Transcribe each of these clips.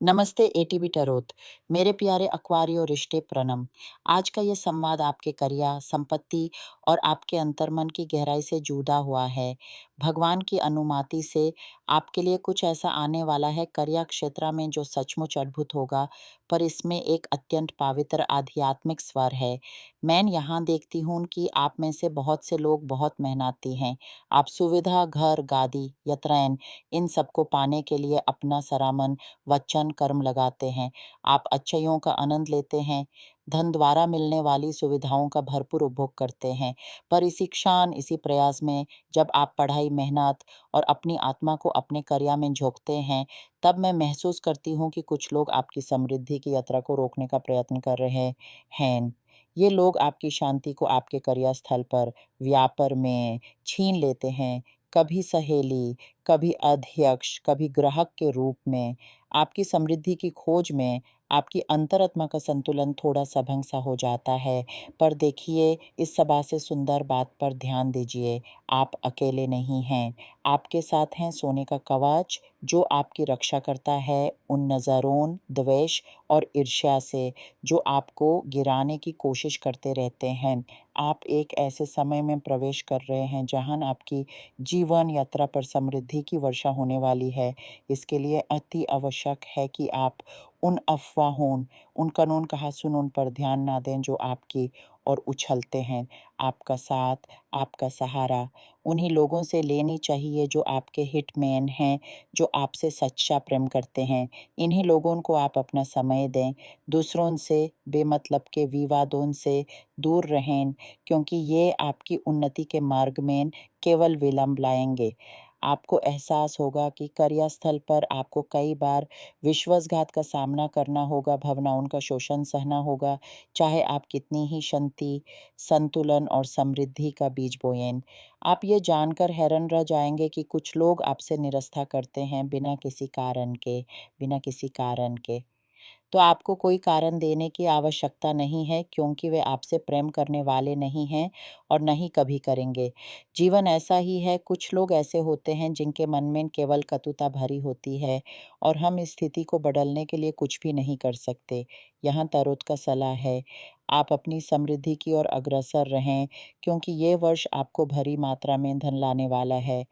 नमस्ते एटीबी टरोत। मेरे प्यारे अक्वारियो रिश्ते प्रणम। आज का ये संवाद आपके करियर, संपत्ति और आपके अंतर्मन की गहराई से जुड़ा हुआ है। भगवान की अनुमति से आपके लिए कुछ ऐसा आने वाला है करियर क्षेत्र में जो सचमुच अद्भुत होगा, पर इसमें एक अत्यंत पवित्र आध्यात्मिक स्वर है। मैं यहाँ देखती हूँ कि आप में से बहुत से लोग बहुत मेहनती हैं। आप सुविधा, घर, गादी, यात्राएं इन सबको पाने के लिए अपना सरामन वचन कर्म लगाते हैं। आप अच्छाइयों का आनंद लेते हैं, धन द्वारा मिलने वाली सुविधाओं का भरपूर उपभोग करते हैं। पर इसी क्षण, इसी प्रयास में जब आप पढ़ाई, मेहनत और अपनी आत्मा को अपने करियर में झोंकते हैं, तब मैं महसूस करती हूँ कि कुछ लोग आपकी समृद्धि की यात्रा को रोकने का प्रयत्न कर रहे हैं। ये लोग आपकी शांति को आपके करियर स्थल पर, व्यापार में छीन लेते हैं। कभी सहेली, कभी अध्यक्ष, कभी ग्राहक के रूप में। आपकी समृद्धि की खोज में आपकी अंतरात्मा का संतुलन थोड़ा-सा भंग-सा हो जाता है। पर देखिए, इस सबा से सुंदर बात पर ध्यान दीजिए, आप अकेले नहीं हैं। आपके साथ हैं सोने का कवच, जो आपकी रक्षा करता है उन नज़रों, द्वेष और ईर्ष्या से, जो आपको गिराने की कोशिश करते रहते हैं। आप एक ऐसे समय में प्रवेश कर रहे हैं, जहाँ आपकी जीवन यात्रा पर समृद्धि की वर्षा होने वाली है। इसके लिए अति आवश्यक है कि आप उन अफ़वाहों, उन कानून कहा-सुनून पर ध्यान ना दें जो आपकी ओर उछलते हैं। आपका साथ, आपका सहारा उन्हीं लोगों से लेनी चाहिए जो आपके हिटमैन हैं, जो आपसे सच्चा प्रेम करते हैं। इन्हीं लोगों को आप अपना समय दें। दूसरों से बेमतलब के विवादों से दूर रहें, क्योंकि ये आपकी उन्नति के मार्ग में केवल विलंब लाएँगे। आपको एहसास होगा कि कार्यस्थल पर आपको कई बार विश्वासघात का सामना करना होगा, भावनाओं का शोषण सहना होगा, चाहे आप कितनी ही शांति, संतुलन और समृद्धि का बीज बोएँ। आप ये जानकर हैरान रह जाएँगे कि कुछ लोग आपसे निरस्ता करते हैं बिना किसी कारण के। तो आपको कोई कारण देने की आवश्यकता नहीं है, क्योंकि वे आपसे प्रेम करने वाले नहीं हैं और नहीं कभी करेंगे। जीवन ऐसा ही है, कुछ लोग ऐसे होते हैं जिनके मन में केवल कटुता भरी होती है और हम इस स्थिति को बदलने के लिए कुछ भी नहीं कर सकते। यहाँ तरोत का सलाह है, आप अपनी समृद्धि की ओर अग्रसर रहें, क्योंकि ये वर्ष आपको भरी मात्रा में धन लाने वाला है।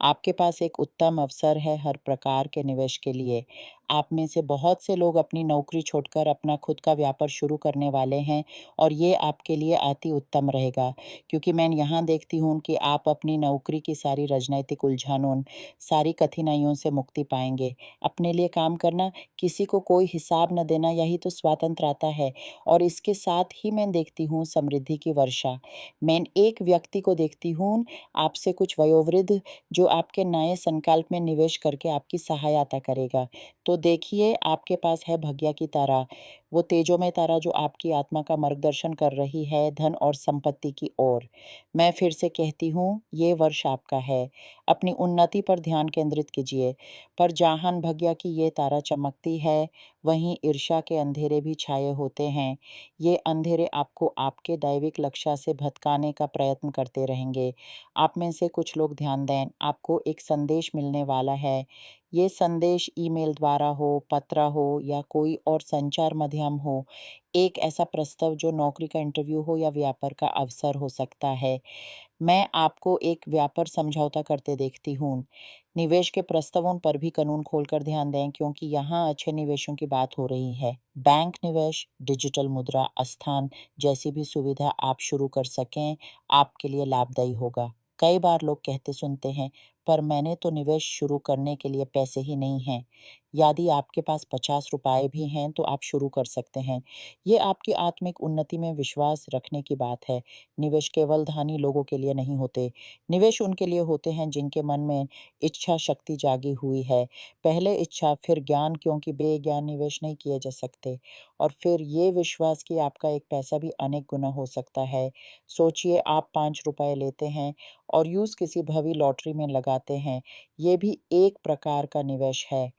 आपके पास एक उत्तम अवसर है हर प्रकार के निवेश के लिए। आप में से बहुत से लोग अपनी नौकरी छोड़कर अपना खुद का व्यापार शुरू करने वाले हैं और ये आपके लिए अति उत्तम रहेगा, क्योंकि मैं यहाँ देखती हूँ कि आप अपनी नौकरी की सारी राजनीतिक उलझनों, सारी कठिनाइयों से मुक्ति पाएँगे। अपने लिए काम करना, किसी को कोई हिसाब न देना, यही तो स्वतंत्रता है। और इसके साथ ही मैं देखती हूँ समृद्धि की वर्षा। मैं एक व्यक्ति को देखती हूँ, आपसे कुछ वयोवृद्ध, जो आपके नए संकल्प में निवेश करके आपकी सहायता करेगा। तो देखिए, आपके पास है भाग्य की तारा, वो तेजोमय तारा जो आपकी आत्मा का मार्गदर्शन कर रही है धन और संपत्ति की ओर। मैं फिर से कहती हूँ, ये वर्ष आपका है। अपनी उन्नति पर ध्यान केंद्रित कीजिए। पर जहाँ भाग्य की ये तारा चमकती है, वहीं ईर्ष्या के अंधेरे भी छाए होते हैं। ये अंधेरे आपको आपके दैविक लक्ष्य से भटकाने का प्रयत्न करते रहेंगे। आप में से कुछ लोग ध्यान दें, आपको एक संदेश मिलने वाला है। ये संदेश ईमेल द्वारा हो, पत्र हो या कोई और संचार माध्यम हो। एक ऐसा प्रस्ताव जो नौकरी का इंटरव्यू हो या व्यापार का अवसर हो सकता है। मैं आपको एक व्यापार समझौता करते देखती हूँ। निवेश के प्रस्तावों पर भी कानून खोलकर ध्यान दें, क्योंकि यहाँ अच्छे निवेशों की बात हो रही है। बैंक निवेश, डिजिटल मुद्रा, स्थान जैसी भी सुविधा आप शुरू कर सकें, आपके लिए लाभदायी होगा। कई बार लोग कहते सुनते हैं, पर मैंने तो निवेश शुरू करने के लिए पैसे ही नहीं हैं। यदि आपके पास 50 रुपए भी हैं, तो आप शुरू कर सकते हैं। ये आपकी आत्मिक उन्नति में विश्वास रखने की बात है। निवेश केवल धनी लोगों के लिए नहीं होते। निवेश उनके लिए होते हैं जिनके मन में इच्छा शक्ति जागी हुई है। पहले इच्छा, फिर ज्ञान, क्योंकि बेज्ञान निवेश नहीं किए जा सकते। और फिर ये विश्वास कि आपका एक पैसा भी अनेक गुना हो सकता है। सोचिए, आप 5 रुपए लेते हैं और यूँ किसी भवी लॉटरी में लगाते हैं। ये भी एक प्रकार का निवेश है।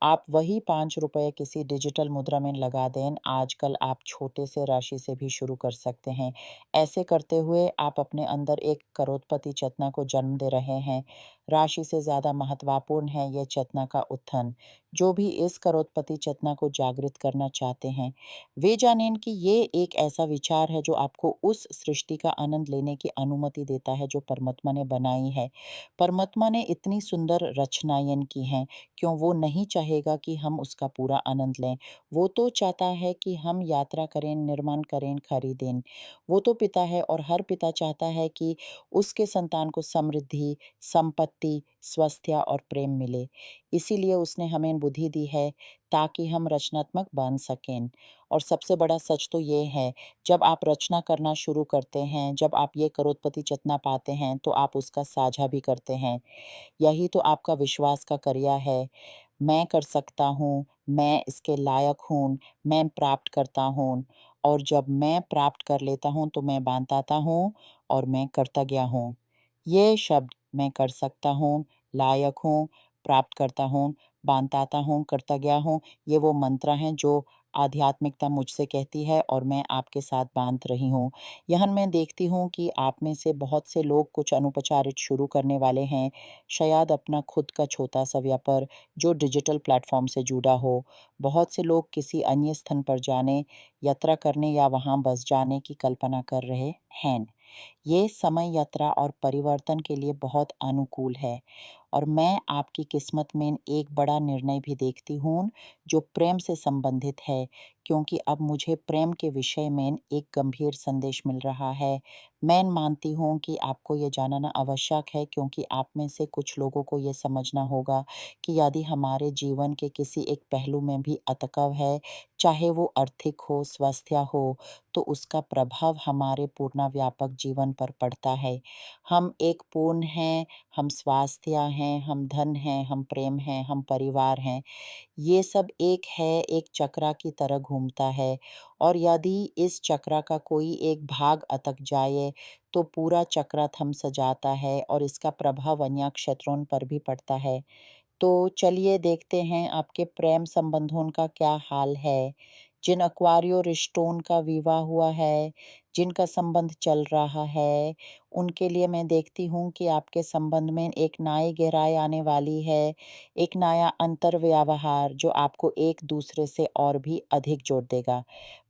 आप वही 5 रुपए किसी डिजिटल मुद्रा में लगा दें। आजकल आप छोटे से राशि से भी शुरू कर सकते हैं। ऐसे करते हुए आप अपने अंदर एक करोड़पति चेतना को जन्म दे रहे हैं। राशि से ज़्यादा महत्वपूर्ण है यह चेतना का उत्थान। जो भी इस करोड़पति चेतना को जागृत करना चाहते हैं, वे जानें कि ये एक ऐसा विचार है जो आपको उस सृष्टि का आनंद लेने की अनुमति देता है जो परमात्मा ने बनाई है। परमात्मा ने इतनी सुंदर रचनाएँ की हैं, क्यों वो नहीं चाहेगा कि हम उसका पूरा आनंद लें? वो तो चाहता है कि हम यात्रा करें, निर्माण करें, खरीदें। वो तो पिता है और हर पिता चाहता है कि उसके संतान को समृद्धि, संपत्ति, स्वास्थ्य और प्रेम मिले। इसीलिए उसने हमें बुद्धि दी है ताकि हम रचनात्मक बन सकें। और सबसे बड़ा सच तो ये है, जब आप रचना करना शुरू करते हैं, जब आप ये करोड़पति चेतना पाते हैं, तो आप उसका साझा भी करते हैं। यही तो आपका विश्वास का करिया है। मैं कर सकता हूँ, मैं इसके लायक हूँ, मैं प्राप्त करता हूँ और जब मैं प्राप्त कर लेता हूँ तो मैं बताता हूँ और मैं कृतज्ञ हूँ। ये शब्द मैं कर सकता हूँ, लायक हूँ, प्राप्त करता हूँ, बताता हूँ, कृतज्ञ हूँ, ये वो मंत्र हैं जो आध्यात्मिकता मुझसे कहती है और मैं आपके साथ बाँध रही हूँ। यहाँ मैं देखती हूँ कि आप में से बहुत से लोग कुछ अनौपचारिक शुरू करने वाले हैं, शायद अपना खुद का छोटा-सा व्यापार जो डिजिटल प्लेटफ़ॉर्म से जुड़ा हो। बहुत से लोग किसी अन्य स्थान पर जाने, यात्रा करने या वहाँ बस जाने की कल्पना कर रहे हैं। ये समय यात्रा और परिवर्तन के लिए बहुत अनुकूल है और मैं आपकी किस्मत में एक बड़ा निर्णय भी देखती हूँ जो प्रेम से संबंधित है क्योंकि अब मुझे प्रेम के विषय में एक गंभीर संदेश मिल रहा है। मैं मानती हूँ कि आपको ये जानना आवश्यक है क्योंकि आप में से कुछ लोगों को ये समझना होगा कि यदि हमारे जीवन के किसी एक पहलू में भी अटकाव है, चाहे वो आर्थिक हो, स्वास्थ्य हो, तो उसका प्रभाव हमारे पूर्ण व्यापक जीवन पर पड़ता है। हम एक पूर्ण हैं, हम स्वास्थ्य हैं, हम धन हैं, हम प्रेम हैं, हम परिवार हैं। ये सब एक है, एक चक्रा की तरह घूमता है और यदि इस चक्रा का कोई एक भाग अटक जाए, तो पूरा चक्रा थम सा जाता है और इसका प्रभाव अन्य क्षेत्रों पर भी पड़ता है। तो चलिए देखते हैं आपके प्रेम संबंधों का क्या हाल है। जिन एक्वारियो रिश्तों का विवाह हुआ है, जिनका संबंध चल रहा है, उनके लिए मैं देखती हूँ कि आपके संबंध में एक नई गहराई आने वाली है, एक नया अंतर्व्यवहार जो आपको एक-दूसरे से और भी अधिक जोड़ देगा।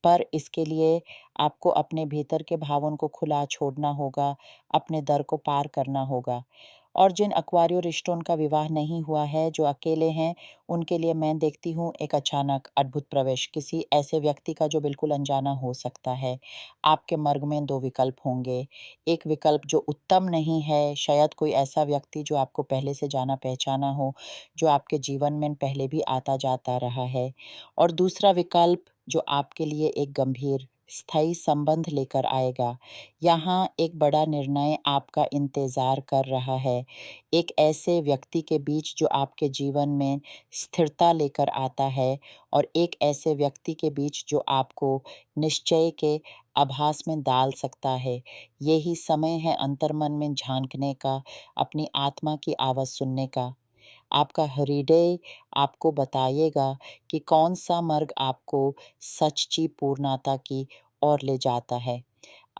पर इसके लिए आपको अपने भीतर के भावों को खुला छोड़ना होगा, अपने डर को पार करना होगा। और जिन एक्वारियो रिश्तों का विवाह नहीं हुआ है, जो अकेले हैं, उनके लिए मैं देखती हूँ एक अचानक अद्भुत प्रवेश किसी ऐसे व्यक्ति का जो बिल्कुल अनजाना हो सकता है। आपके मार्ग में 2 विकल्प होंगे। एक विकल्प जो उत्तम नहीं है, शायद कोई ऐसा व्यक्ति जो आपको पहले से जाना-पहचाना हो, जो आपके जीवन में पहले भी आता-जाता रहा है। और दूसरा विकल्प जो आपके लिए एक गंभीर, स्थायी संबंध लेकर आएगा। यहाँ एक बड़ा निर्णय आपका इंतज़ार कर रहा है। एक ऐसे व्यक्ति के बीच जो आपके जीवन में स्थिरता लेकर आता है और एक ऐसे व्यक्ति के बीच जो आपको निश्चय के आभास में डाल सकता है। यही समय है अंतर्मन में झाँकने का, अपनी आत्मा की आवाज़ सुनने का। आपका हृदय आपको बताएगा कि कौन-सा मार्ग आपको सच्ची पूर्णता की ओर ले जाता है।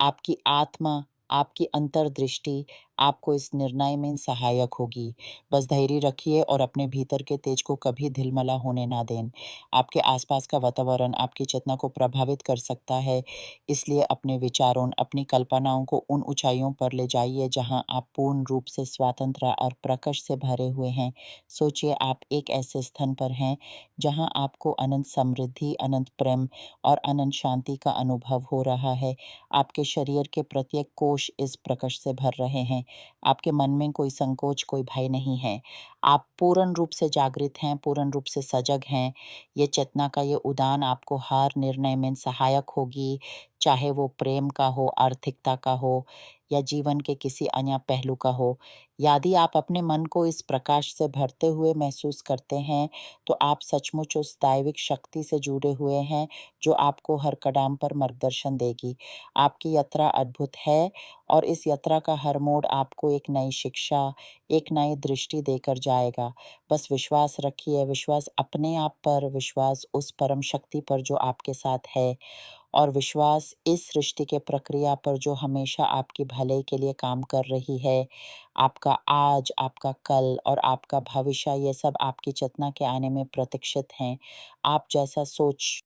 आपकी आत्मा, आपकी अंतर्दृष्टि आपको इस निर्णय में सहायक होगी। बस धैर्य रखिए और अपने भीतर के तेज को कभी ढिलमला होने ना दें। आपके आसपास का वातावरण आपकी चेतना को प्रभावित कर सकता है, इसलिए अपने विचारों, अपनी कल्पनाओं को उन ऊँचाइयों पर ले जाइए जहाँ आप पूर्ण रूप से स्वतंत्र और प्रकाश से भरे हुए हैं। सोचिए आप एक ऐसे स्थान पर हैं, जहाँ आपको अनंत समृद्धि, अनंत प्रेम और अनंत शांति का अनुभव हो रहा है। आपके शरीर के प्रत्येक कोश इस प्रकाश से भर रहे हैं। आपके मन में कोई संकोच, कोई भय नहीं है। आप पूर्ण रूप से जागृत हैं, पूर्ण रूप से सजग हैं। ये चेतना का ये उड़ान आपको हर निर्णय में सहायक होगी, चाहे वो प्रेम का हो, आर्थिकता का हो या जीवन के किसी अन्य पहलू का हो। यदि आप अपने मन को इस प्रकाश से भरते हुए महसूस करते हैं, तो आप सचमुच उस दैविक शक्ति से जुड़े हुए हैं, जो आपको हर कदम पर मार्गदर्शन देगी। आपकी यात्रा अद्भुत है और इस यात्रा का हर मोड़ आपको एक नई शिक्षा, एक नई दृष्टि देकर जाएगा। बस विश्वास रखिए, विश्वास अपने आप पर, विश्वास उस परम शक्ति पर जो आपके साथ है और विश्वास इस रिश्ते के प्रक्रिया पर जो हमेशा आपकी भलाई के लिए काम कर रही है। आपका आज, आपका कल और आपका भविष्य ये सब आपकी चेतना के आने में प्रतीक्षित हैं। आप जैसा सोच